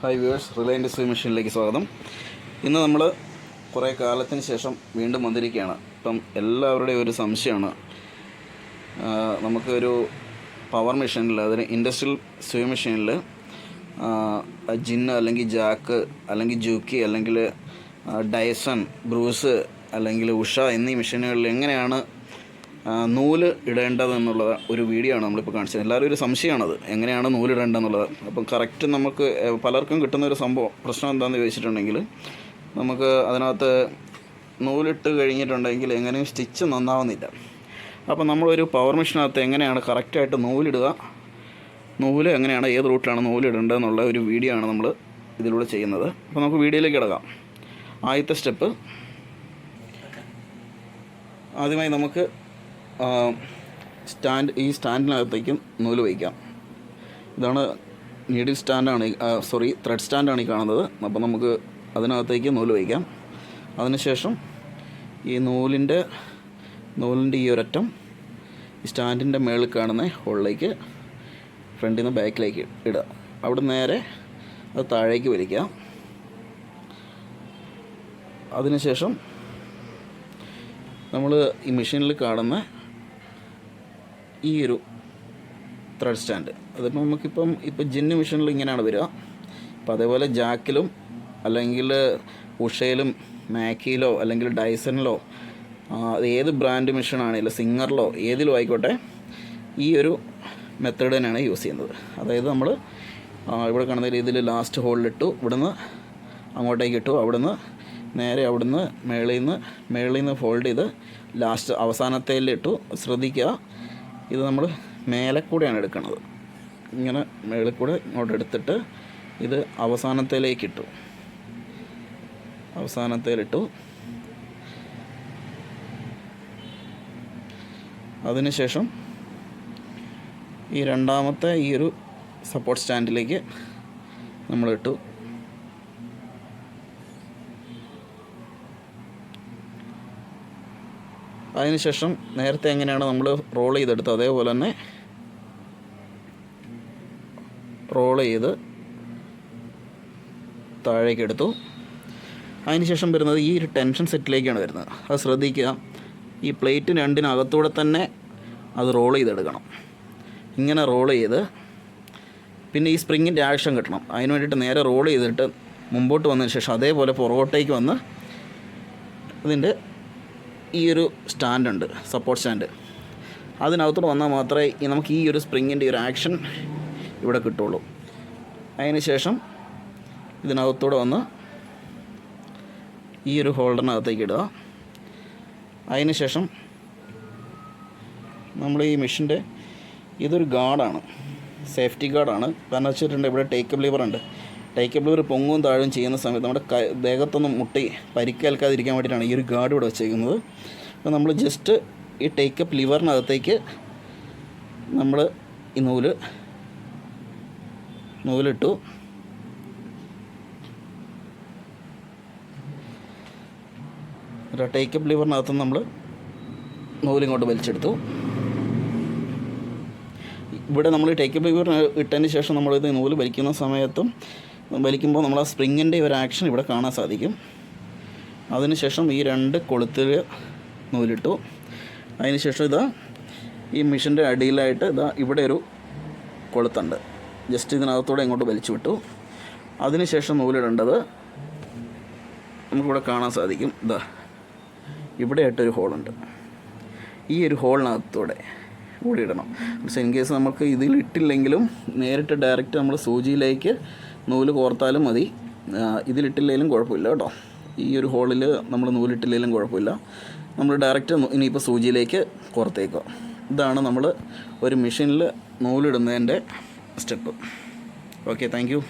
Hi viewers, Reliance സൂയി മെഷീനിലേക്ക് സ്വാഗതം. ഇന്ന് നമ്മൾ കുറേ കാലത്തിന് ശേഷം വീണ്ടും വന്നിരിക്കുകയാണ്. ഇപ്പം എല്ലാവരുടെയും ഒരു സംശയമാണ്, നമുക്കൊരു പവർ മെഷീനിൽ, അതിന് ഇൻഡസ്ട്രിയൽ സൂയി മെഷീനിൽ ജിന്ന് അല്ലെങ്കിൽ ജാക്ക് അല്ലെങ്കിൽ ജൂക്കി അല്ലെങ്കിൽ ഡൈസൺ, ബ്രൂസ് അല്ലെങ്കിൽ ഉഷ എന്നീ മെഷീനുകളിൽ എങ്ങനെയാണ് നൂല് ഇടേണ്ടതെന്നുള്ള ഒരു വീഡിയോ ആണ് നമ്മളിപ്പോൾ കാണിച്ചത്. എല്ലാവരും ഒരു സംശയമാണത്, എങ്ങനെയാണ് നൂലിടേണ്ടതെന്നുള്ളത്. അപ്പം കറക്റ്റ് നമുക്ക് പലർക്കും കിട്ടുന്ന ഒരു പ്രശ്നം എന്താണെന്ന് ചോദിച്ചിട്ടുണ്ടെങ്കിൽ, നമുക്ക് അതിനകത്ത് നൂലിട്ട് കഴിഞ്ഞിട്ടുണ്ടെങ്കിൽ എങ്ങനെയും സ്റ്റിച്ച് നന്നാവുന്നില്ല. അപ്പോൾ നമ്മളൊരു പവർ മെഷീനകത്ത് എങ്ങനെയാണ് കറക്റ്റായിട്ട് നൂലിടുക, നൂല് എങ്ങനെയാണ്, ഏത് റൂട്ടിലാണ് നൂലിടേണ്ടതെന്നുള്ള ഒരു വീഡിയോ ആണ് നമ്മൾ ഇതിലൂടെ ചെയ്യുന്നത്. അപ്പോൾ നമുക്ക് വീഡിയോയിലേക്ക് കിടക്കാം. ആദ്യത്തെ സ്റ്റെപ്പ്, ആദ്യമായി നമുക്ക് ഈ സ്റ്റാൻഡിനകത്തേക്കും നൂല് വയ്ക്കാം. ഇതാണ് നീഡിൽ സ്റ്റാൻഡാണ്, ത്രെഡ് സ്റ്റാൻഡാണ് ഈ കാണുന്നത്. അപ്പോൾ നമുക്ക് അതിനകത്തേക്ക് നൂല് വയ്ക്കാം. അതിനുശേഷം ഈ നൂലിൻ്റെ ഈ ഒരറ്റം ഈ സ്റ്റാൻഡിൻ്റെ മുകളിൽ കാണുന്ന ഹോളിലേക്ക് ഫ്രണ്ടിൽ നിന്ന് ബാക്കിലേക്ക് ഇടുക. അവിടെ നേരെ അത് താഴേക്ക് വലിക്കാം. അതിനുശേഷം നമ്മൾ ഈ മെഷീനിൽ കാണുന്ന ഈ ഒരു ത്രെഡ് സ്റ്റാൻഡ്, അതിപ്പോൾ നമുക്കിപ്പം ജിന്ന് മെഷീനിൽ ഇങ്ങനെയാണ് വരിക. അപ്പോൾ അതേപോലെ ജാക്കിലും അല്ലെങ്കിൽ ഉഷയിലും മാക്കിയിലോ അല്ലെങ്കിൽ ഡൈസണിലോ ഏത് ബ്രാൻഡ് മെഷീനാണെങ്കിലും സിംഗറിലോ ഏതിലും ആയിക്കോട്ടെ ഈ ഒരു മെത്തേഡ് തന്നെയാണ് യൂസ് ചെയ്യുന്നത്. അതായത് നമ്മൾ ഇവിടെ കാണുന്ന രീതിയിൽ ലാസ്റ്റ് ഹോളിലിട്ടു, ഇവിടുന്ന് അങ്ങോട്ടേക്ക് ഇട്ടു, അവിടുന്ന് നേരെ അവിടുന്ന് മേളിൽ നിന്ന് ഫോൾഡ് ചെയ്ത് ലാസ്റ്റ് അവസാനത്തേലിട്ടു. ശ്രദ്ധിക്കുക, ഇത് നമ്മൾ മേലെ കൂടെയാണ് എടുക്കുന്നത്. ഇങ്ങനെ മേളിൽ കൂടെ ഇങ്ങോട്ട് എടുത്തിട്ട് ഇത് അവസാനത്തേലിട്ടു. അതിനുശേഷം ഈ രണ്ടാമത്തെ ഈ ഒരു സപ്പോർട്ട് സ്റ്റാൻഡിലേക്ക് നമ്മളിട്ടു. അതിനുശേഷം നേരത്തെ എങ്ങനെയാണ് നമ്മൾ റോൾ ചെയ്തെടുത്തത് അതേപോലെ തന്നെ റോൾ ചെയ്ത് താഴേക്ക് എടുത്തു. അതിനുശേഷം വരുന്നത് ഈ ഒരു ടെൻഷൻ സെറ്റിലേക്കാണ് വരുന്നത്. അത് ശ്രദ്ധിക്കുക, ഈ പ്ലേറ്റ് രണ്ടിനകത്തൂടെ തന്നെ അത് റോൾ ചെയ്തെടുക്കണം. ഇങ്ങനെ റോൾ ചെയ്ത് പിന്നെ ഈ സ്പ്രിങ്ങിൻ്റെ ആക്ഷൻ കിട്ടണം. അതിന് വേണ്ടിയിട്ട് നേരെ റോൾ ചെയ്തിട്ട് മുമ്പോട്ട് വന്നതിന് ശേഷം അതേപോലെ പുറകോട്ടേക്ക് വന്ന് ഇതിൻ്റെ ഈ ഒരു സ്റ്റാൻഡുണ്ട്, സപ്പോർട്ട് സ്റ്റാൻഡ്, അതിനകത്തോട്ട് വന്നാൽ മാത്രമേ നമുക്ക് ഈ ഒരു സ്പ്രിങ്ങിൻ്റെ ഒരു ആക്ഷൻ ഇവിടെ കിട്ടുള്ളൂ. അതിന് ശേഷം ഇതിനകത്തൂടെ വന്ന് ഈ ഒരു ഹോൾഡറിനകത്തേക്ക് ഇടുക. അതിന് ശേഷം നമ്മൾ ഈ മെഷീൻ്റെ ഇതൊരു ഗാർഡാണ്, സേഫ്റ്റി ഗാർഡാണ്. കാരണം വെച്ചിട്ടുണ്ടെങ്കിൽ ഇവിടെ ടേക്കപ്പ് ലിവറുണ്ട്. ടേക്കപ്പ് ലിവർ പൊങ്ങും താഴും ചെയ്യുന്ന സമയത്ത് നമ്മുടെ ദേഹത്തൊന്നും മുട്ടി പരിക്കേൽക്കാതിരിക്കാൻ വേണ്ടിയിട്ടാണ് ഈ ഒരു ഗാർഡ് ഇവിടെ വെച്ചേക്കുന്നത്. അപ്പോൾ നമ്മൾ ജസ്റ്റ് ഈ ടേക്കപ്പ് ലിവറിനകത്തേക്ക് നമ്മൾ ഈ നൂലിട്ടു. ടേക്കപ്പ് ലിവറിനകത്ത് നമ്മൾ നൂലിങ്ങോട്ട് വലിച്ചെടുത്തു. ഇവിടെ നമ്മൾ ടേക്കപ്പ് ലിവർ ഇട്ടതിന് ശേഷം നമ്മളിത് നൂല് വലിക്കുമ്പോൾ നമ്മൾ ആ സ്പ്രിങ്ങിൻ്റെ ഒരു ആക്ഷൻ ഇവിടെ കാണാൻ സാധിക്കും. അതിനുശേഷം ഈ രണ്ട് കൊളുത്തിൽ നൂലിട്ടു. അതിനുശേഷം ഈ മെഷീൻ്റെ അടിയിലായിട്ട് ഇവിടെ ഒരു കൊളുത്തുണ്ട്. ജസ്റ്റ് ഇതിനകത്തൂടെ ഇങ്ങോട്ട് വലിച്ചു വിട്ടു. അതിനുശേഷം നൂലിടേണ്ടത് നമുക്കിവിടെ കാണാൻ സാധിക്കും. ഇവിടെയായിട്ടൊരു ഹോളുണ്ട്. ഈ ഒരു ഹോളിനകത്തൂടെ കൂടി ഇടണം. പക്ഷേ ഇൻ കേസ് നമുക്ക് ഇതിലിട്ടില്ലെങ്കിലും നേരിട്ട് ഡയറക്റ്റ് നമ്മൾ സൂചിയിലേക്ക് നൂല് കോർത്താലും മതി. ഇതിലിട്ടില്ലെങ്കിലും കുഴപ്പമില്ല കേട്ടോ. ഈ ഒരു ഹോളിൽ നമ്മൾ നൂലിട്ടില്ലെങ്കിലും കുഴപ്പമില്ല. നമ്മൾ ഡയറക്റ്റ് ഇനിയിപ്പോൾ സൂചിയിലേക്ക് കോർത്തേക്കുക. ഇതാണ് നമ്മൾ ഒരു മെഷീനിൽ നൂലിടുന്നതിൻ്റെ സ്റ്റെപ്പ്. Okay, thank you.